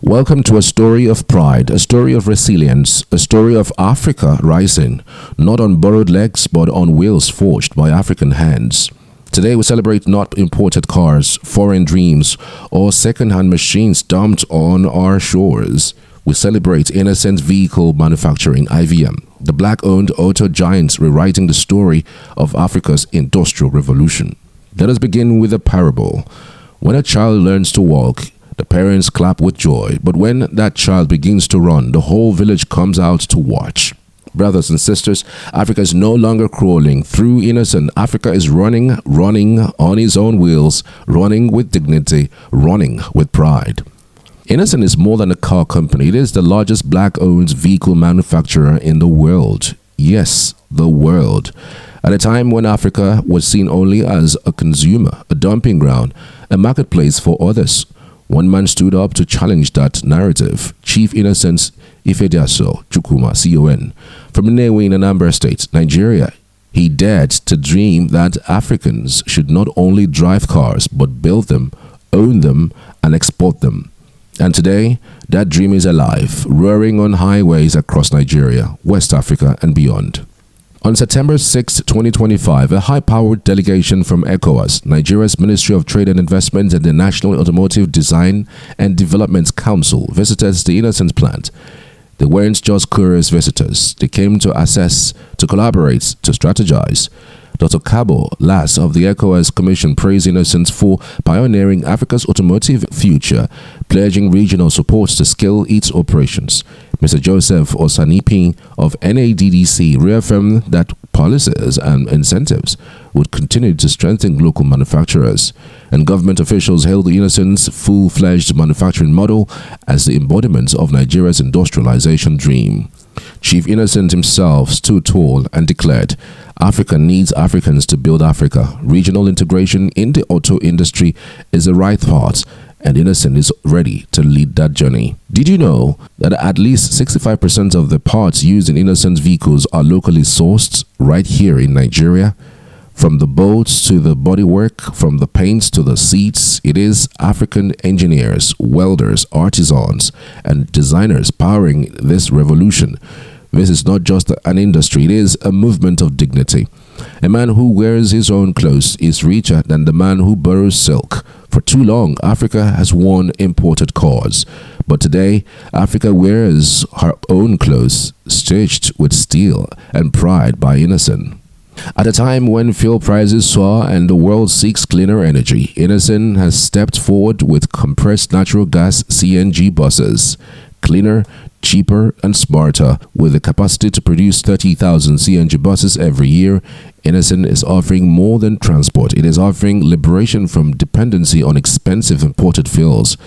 Welcome to a story of pride, a story of resilience, a story of Africa rising, not on borrowed legs but on wheels forged by African hands. Today we celebrate not imported cars, foreign dreams, or second-hand machines dumped on our shores. We celebrate innocent vehicle manufacturing, IVM, the black-owned auto giants rewriting the story of Africa's industrial revolution. Let us begin with a parable. When a child learns to walk, the parents clap with joy, but when that child begins to run, the whole village comes out to watch. Brothers and sisters, Africa is no longer crawling through innocent. Africa is running on its own wheels, running with dignity, running with pride. Innocent is more than a car company. It is the largest black-owned vehicle manufacturer in the world. Yes, the world. At a time when Africa was seen only as a consumer, a dumping ground, a marketplace for others, one man stood up to challenge that narrative. Chief Innocent Ifediaso Chukwuma, CON, from Nnewi in Anambra State, Nigeria. He dared to dream that Africans should not only drive cars, but build them, own them, and export them. And today, that dream is alive, roaring on highways across Nigeria, West Africa, and beyond. On September 6, 2025, a high-powered delegation from ECOWAS, Nigeria's Ministry of Trade and Investment and the National Automotive Design and Development Council, visited the Innocent plant. They weren't just curious visitors. They came to assess, to collaborate, to strategize. Dr. Cabo Lass of the ECOWAS Commission praised Innocent for pioneering Africa's automotive future, pledging regional support to scale its operations. Mr. Joseph Osanipin of NADDC reaffirmed that policies and incentives would continue to strengthen local manufacturers, and government officials hailed the Innocent's full-fledged manufacturing model as the embodiment of Nigeria's industrialization dream. Chief Innocent himself stood tall and declared, "Africa needs Africans to build Africa. Regional integration in the auto industry is the right path, and Innocent is ready to lead that journey." Did you know that at least 65% of the parts used in Innocent vehicles are locally sourced right here in Nigeria? From the bolts to the bodywork, from the paints to the seats, it is African engineers, welders, artisans, and designers powering this revolution. This is not just an industry, it is a movement of dignity. A man who wears his own clothes is richer than the man who borrows silk. For too long, Africa has worn imported cars. But today, Africa wears her own clothes, stitched with steel and pride by Innocent. At a time when fuel prices soar and the world seeks cleaner energy, Innocent has stepped forward with compressed natural gas CNG buses. Cleaner, cheaper, and smarter. With the capacity to produce 30,000 CNG buses every year, Innocent is offering more than transport. It is offering liberation from dependency on expensive imported fuels.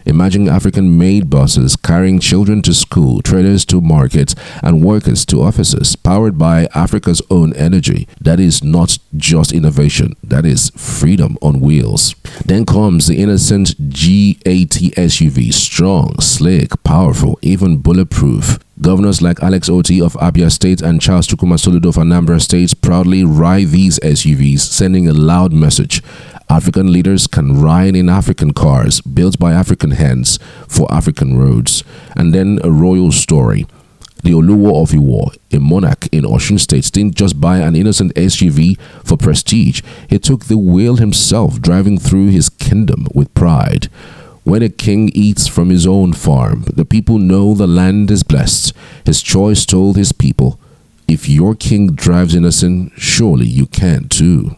Imagine African-made buses carrying children to school, traders to markets, and workers to offices, powered by Africa's own energy. That is not just innovation, that is freedom on wheels. Then comes the Innocent G80 SUV, strong, slick, powerful, even bulletproof. Governors like Alex Oti of Abia State and Charles Chukwuma Soludo of Anambra State proudly ride these SUVs, sending a loud message. African leaders can ride in African cars, built by African hands, for African roads. And then a royal story. The Oluwo of Iwo, a monarch in Osun State, didn't just buy an Innocent SUV for prestige. He took the wheel himself, driving through his kingdom with pride. When a king eats from his own farm, the people know the land is blessed. His choice told his people, if your king drives Innocent, surely you can too.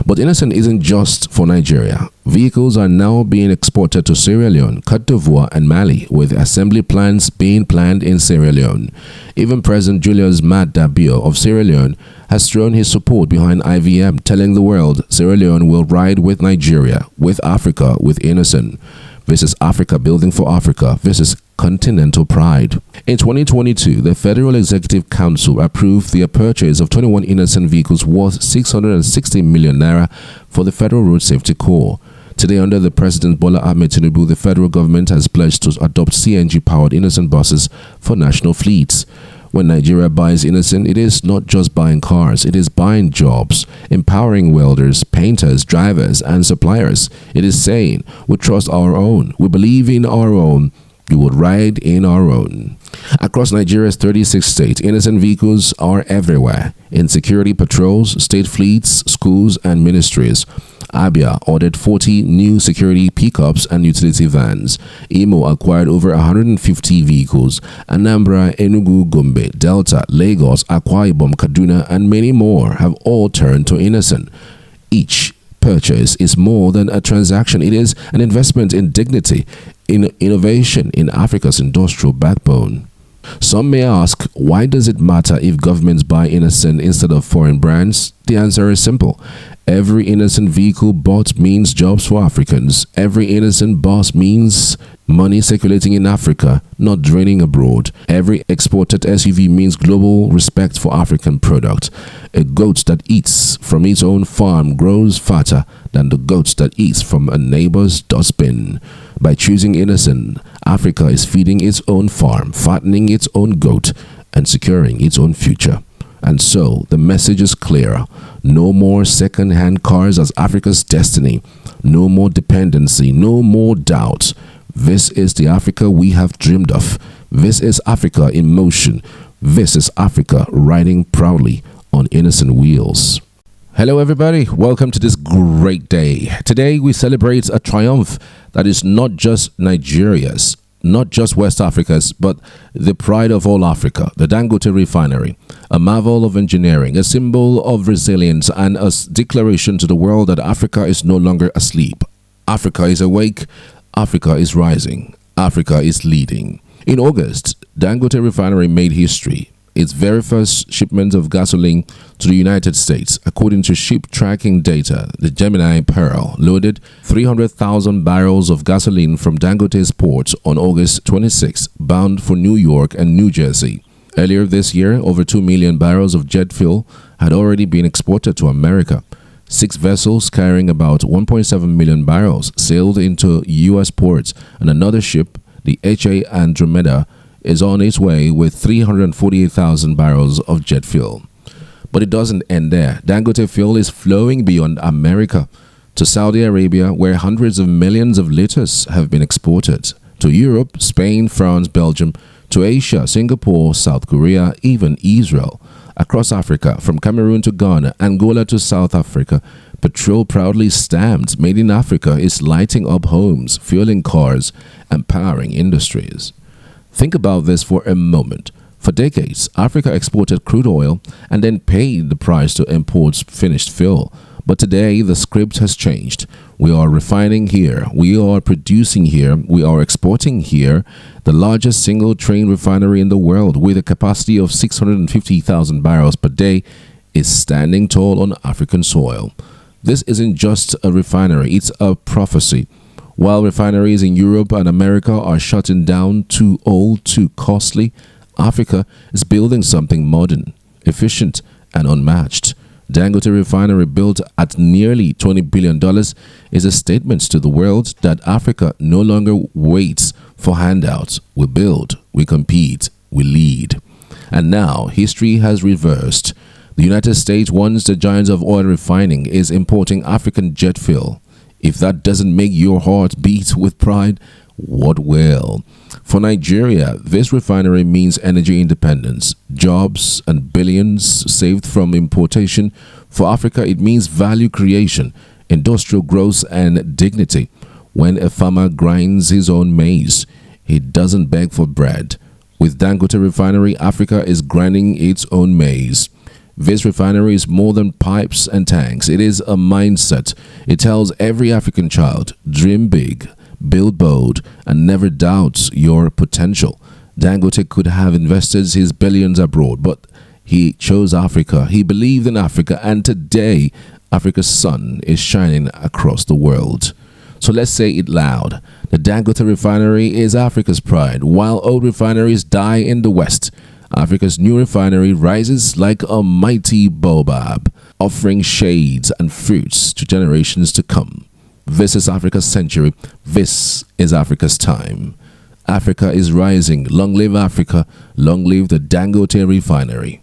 But Innocent isn't just for Nigeria. Vehicles are now being exported to Sierra Leone, Cote d'Ivoire, and Mali, with assembly plants being planned in Sierra Leone. Even President Julius Maada Bio of Sierra Leone has thrown his support behind IVM, telling the world Sierra Leone will ride with Nigeria, with Africa, with Innocent. This is Africa building for Africa. This is continental pride. In 2022, the Federal Executive Council approved the purchase of 21 Innocent vehicles worth 660 million naira for the Federal Road Safety Corps. Today, under the President Bola Ahmed Tinubu, the federal government has pledged to adopt CNG-powered Innocent buses for national fleets. When Nigeria buys Innocent, it is not just buying cars, it is buying jobs, empowering welders, painters, drivers, and suppliers. It is saying, we trust our own, we believe in our own, we would ride in our own. Across Nigeria's 36 states, innocent vehicles are everywhere. In security patrols, state fleets, schools, and ministries. Abia ordered 40 new security pickups and utility vans. Imo acquired over 150 vehicles. Anambra, Enugu, Gombe, Delta, Lagos, Akwa Ibom, Kaduna, and many more have all turned to Innoson. Each purchase is more than a transaction. It is an investment in dignity, in innovation, in Africa's industrial backbone. Some may ask, why does it matter if governments buy Innoson instead of foreign brands? The answer is simple. Every Innoson vehicle bought means jobs for Africans. Every Innoson bus means money circulating in Africa, not draining abroad. Every exported SUV means global respect for African product. A goat that eats from its own farm grows fatter than the goat that eats from a neighbor's dustbin. By choosing Innoson, Africa is feeding its own farm, fattening its own goat, and securing its own future. And so, the message is clear. No more second-hand cars as Africa's destiny. No more dependency. No more doubt. This is the Africa we have dreamed of. This is Africa in motion. This is Africa riding proudly on Innoson wheels. Hello everybody, welcome to this great day. Today we celebrate a triumph that is not just Nigeria's, not just West Africa's, but the pride of all Africa, the Dangote Refinery, a marvel of engineering, a symbol of resilience, and a declaration to the world that Africa is no longer asleep. Africa is awake, Africa is rising, Africa is leading. In August, Dangote Refinery made history. Its very first shipment of gasoline to the United States, according to ship tracking data, the Gemini Pearl loaded 300,000 barrels of gasoline from Dangote's port on August 26, bound for New York and New Jersey. Earlier this year, over 2 million barrels of jet fuel had already been exported to America. 6 vessels carrying about 1.7 million barrels sailed into U.S. ports, and another ship, the H.A. Andromeda, is on its way with 348,000 barrels of jet fuel. But it doesn't end there. Dangote fuel is flowing beyond America to Saudi Arabia, where hundreds of millions of liters have been exported, to Europe, Spain, France, Belgium, to Asia, Singapore, South Korea, even Israel. Across Africa, from Cameroon to Ghana, Angola to South Africa, petrol proudly stamped "Made in Africa" is lighting up homes, fueling cars, and powering industries. Think about this for a moment. For decades, Africa exported crude oil and then paid the price to import finished fuel. But today, the script has changed. We are refining here, we are producing here, we are exporting here. The largest single-train refinery in the world, with a capacity of 650,000 barrels per day, is standing tall on African soil. This isn't just a refinery, it's a prophecy. While refineries in Europe and America are shutting down, too old, too costly, Africa is building something modern, efficient, and unmatched. Dangote Refinery, built at nearly $20 billion, is a statement to the world that Africa no longer waits for handouts. We build, we compete, we lead. And now, history has reversed. The United States, once the giants of oil refining, is importing African jet fuel. If that doesn't make your heart beat with pride, what will? For Nigeria, this refinery means energy independence, jobs, and billions saved from importation. For Africa, it means value creation, industrial growth, and dignity. When a farmer grinds his own maize, he doesn't beg for bread. With Dangote Refinery, Africa is grinding its own maize. This refinery is more than pipes and tanks. It is a mindset. It tells every African child, dream big, build bold, and never doubt your potential. Dangote could have invested his billions abroad, but he chose Africa. He believed in Africa, and today, Africa's sun is shining across the world. So let's say it loud. The Dangote Refinery is Africa's pride. While old refineries die in the West, Africa's new refinery rises like a mighty baobab, offering shades and fruits to generations to come. This is Africa's century. This is Africa's time. Africa is rising. Long live Africa. Long live the Dangote Refinery.